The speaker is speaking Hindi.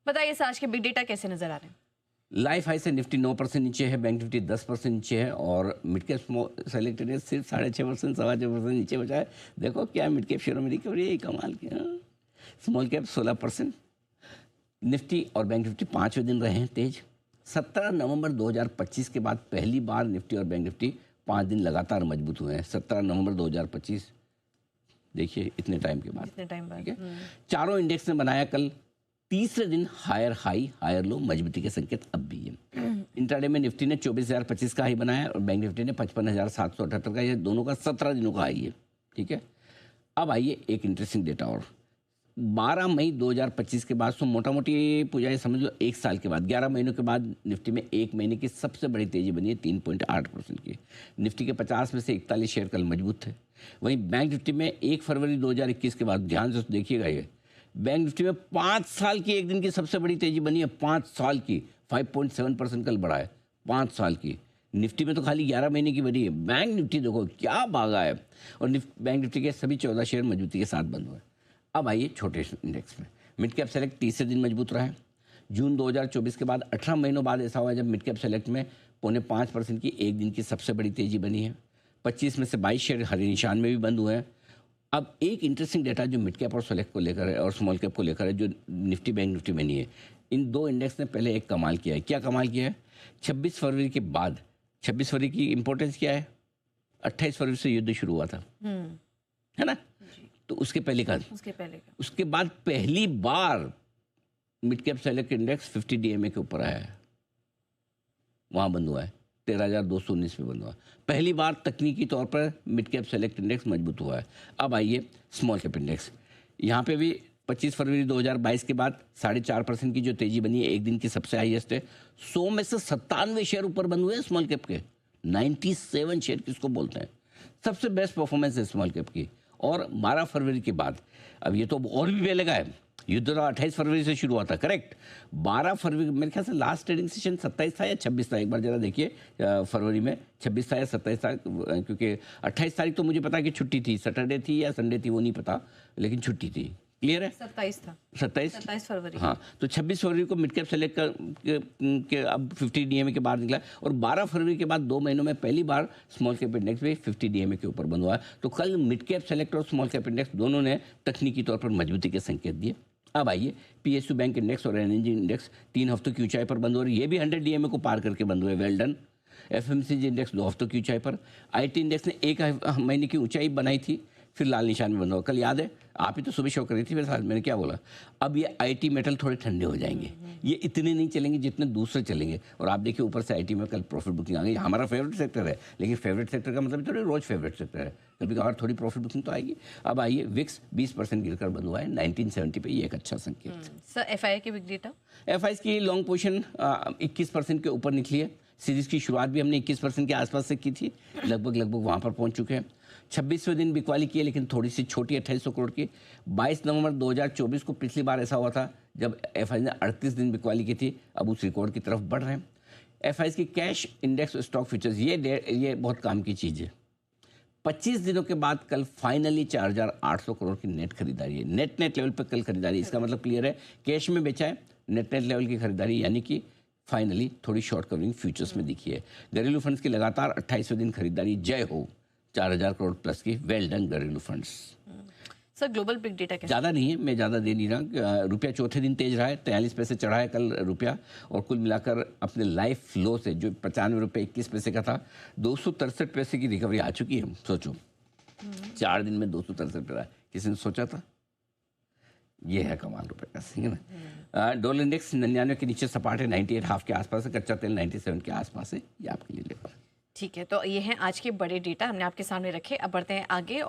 बताइए सर, आज के बिग डेटा कैसे नजर आ रहे हैं? लाइफ हाई से निफ्टी 9% नीचे है, बैंक निफ्टी 10% नीचे है और मिड कैप सेलेक्टेड ने सिर्फ 6.5% 6.25% नीचे बचा है। देखो क्या मिड कैप शेयरों में रिकवरी है, कमाल की। Small cap 16%। निफ्टी और बैंक निफ्टी 5वें दिन रहे हैं तेज। 17 नवंबर 2025 के बाद पहली बार निफ्टी और बैंक निफ्टी 5 दिन लगातार मजबूत हुए हैं। 17 नवंबर 2025, देखिए इतने टाइम के बाद। ठीक है, चारों इंडेक्स ने बनाया कल तीसरे दिन हायर हाई हायर लो, मजबूती के संकेत अब भी है। इंट्राडे में निफ्टी ने 24,025 का हाई बनाया और बैंक निफ्टी ने 55,778 का। ये दोनों का 17 दिनों का हाई है। ठीक है, अब आइए एक इंटरेस्टिंग डेटा और। 12 मई 2025 के बाद, मोटा मोटी पूजा समझ लो 1 साल के बाद, 11 महीनों के बाद निफ्टी में 1 महीने की सबसे बड़ी तेजी बनी है 3.8% की। निफ्टी के 50 में से 41 शेयर कल मजबूत थे। वहीं बैंक निफ्टी में 1 फरवरी 2021 के बाद, ध्यान से देखिएगा, ये बैंक निफ्टी में 5 साल की एक दिन की सबसे बड़ी तेजी बनी है। 5 साल की 5.7% कल बढ़ा है। 5 साल की निफ्टी में तो खाली 11 महीने की बनी है। बैंक निफ्टी देखो क्या भागा है। और बैंक निफ्टी के सभी 14 शेयर मजबूती के साथ बंद हुए। अब आइए छोटे इंडेक्स में। मिड कैप सेलेक्ट तीसरे दिन मजबूत रहा है। जून 2024 के बाद 18 महीनों बाद ऐसा हुआ जब मिड कैप सेलेक्ट में 4.5% की एक दिन की सबसे बड़ी तेजी बनी है। 25 में से 22 शेयर हरे निशान में भी बंद हुए हैं। अब एक इंटरेस्टिंग डेटा जो मिड कैप और सेलेक्ट को लेकर है और स्मॉल कैप को लेकर है, जो निफ्टी बैंक निफ्टी में नहीं है। इन दो इंडेक्स ने पहले एक कमाल किया है। क्या कमाल किया है? 26 फरवरी के बाद, 26 फरवरी की इंपॉर्टेंस क्या है? 28 फरवरी से युद्ध शुरू हुआ था, है ना? तो उसके पहले का, उसके बाद पहली बार mid cap select index 50 DMA के ऊपर आया है। वहाँ बंद हुआ है, 13,219 में बंद हुआ। पहली बार तकनीकी तौर पर मिड कैप सेलेक्ट इंडेक्स मजबूत हुआ है। अब आइए स्मॉल कैप इंडेक्स। यहाँ पे भी 25 फरवरी 2022 के बाद 4.5% की जो तेजी बनी है, एक दिन की सबसे हाईएस्ट है। 100 में से 97 शेयर ऊपर बंद हुए हैं स्मॉल कैप के। 97 शेयर किसको बोलते हैं? सबसे बेस्ट परफॉर्मेंस है स्मॉल कैप की। और 12 फरवरी के बाद, अब ये तो और भी पहले का है, युद्ध तो 28 फरवरी से शुरू हुआ था, करेक्ट। 12 फरवरी मेरे ख्याल से लास्ट ट्रेडिंग सेशन 27 था या 26 था, एक बार जरा देखिए फरवरी में 26 था या 27 था, क्योंकि 28 तारीख तो मुझे पता कि छुट्टी थी, सैटरडे थी या संडे थी वो नहीं पता, लेकिन छुट्टी थी। क्लियर है? 27 था। 27 फरवरी। हाँ, तो 26 फरवरी को मिड कैप सेलेक्ट के अब 50 डीएमए के बाहर निकला और 12 फरवरी के बाद 2 महीनों में पहली बार स्मॉल कैप इंडेक्स भी 50 डीएमए के ऊपर बंद हुआ है। तो कल मिड कैप सेलेक्ट और स्मॉल कैप इंडेक्स दोनों ने तकनीकी तौर पर मजबूती के संकेत दिए। अब आइए पीएसयू बैंक इंडेक्स और एनर्जी इंडेक्स 3 हफ्तों की ऊंचाई पर बंद हो रही है। ये भी 100 डीएमए को पार करके बंद हुए, वेल डन। एफएमसीजी इंडेक्स 2 हफ्तों की ऊंचाई पर। आईटी इंडेक्स ने 1 महीने की ऊंचाई बनाई थी, फिर लाल निशान में बंद हुआ। कल याद है, आप ही तो सुबह शो कर रही थी मेरे साथ, मैंने क्या बोला? अब ये आईटी मेटल थोड़े ठंडे हो जाएंगे, ये इतने नहीं चलेंगे जितने दूसरे चलेंगे। और आप देखिए ऊपर से आईटी में कल प्रॉफिट बुकिंग आ गई। हमारा फेवरेट सेक्टर है, लेकिन फेवरेट सेक्टर का मतलब थोड़ी रोज फेवरेट सेक्टर है, कभी कभार थोड़ी प्रॉफिट बुकिंग तो आएगी। अब आइए विक्स 20% गिरकर बंद हुआ है 1970 पे, ये एक अच्छा संकेत। सर एफआई की बिग डेटा? एफआई की लॉन्ग पोजीशन 21% के ऊपर निकली है। सीरीज की शुरुआत भी हमने 21% के आसपास से की थी, लगभग वहाँ पर पहुँच चुके हैं। 26वें दिन बिकवाली की है, लेकिन थोड़ी सी छोटी, 2800 करोड़ की। 22 नवंबर 2024 को पिछली बार ऐसा हुआ था जब एफआई ने 38 दिन बिकवाली की थी। अब उस रिकॉर्ड की तरफ बढ़ रहे हैं। एफआई की कैश इंडेक्स स्टॉक फ्यूचर्स, ये बहुत काम की चीज़ है। 25 दिनों के बाद कल फाइनली 4,800 करोड़ की नेट खरीदारी है। नेट लेवल पर कल खरीदारी, इसका मतलब क्लियर है, कैश में बेचा है, नेट लेवल की खरीदारी, यानी कि फाइनली थोड़ी शॉर्ट कवरिंग फ्यूचर्स में दिखी है। घरेलू फंड्स की लगातार 28वें दिन खरीदारी, जय हो, 4,000 करोड़ प्लस की, वेल डन घरेलू funds. Sir global big data कैसे? ज़्यादा नहीं है, मैं ज़्यादा दे नहीं रहा। रुपया चौथे दिन तेज रहा है, 43 पैसे चढ़ा है कल रुपया, और कुल मिलाकर अपने लाइफ फ्लो से जो 95 रुपये 21 पैसे का था, 263 पैसे की रिकवरी आ चुकी है। सोचो 4 दिन में 263 पे रहा है, किसी ने सोचा था? ये है कमाल रुपए का, सही है ना? डॉलर इंडेक्स 99 के नीचे सपाट है, 98 हाफ के आसपास है। कच्चा तेल 97 के आसपास है। ये आपके लिए लेकर। ठीक है, तो ये हैं आज के बड़े डेटा हमने आपके सामने रखे। अब बढ़ते हैं आगे।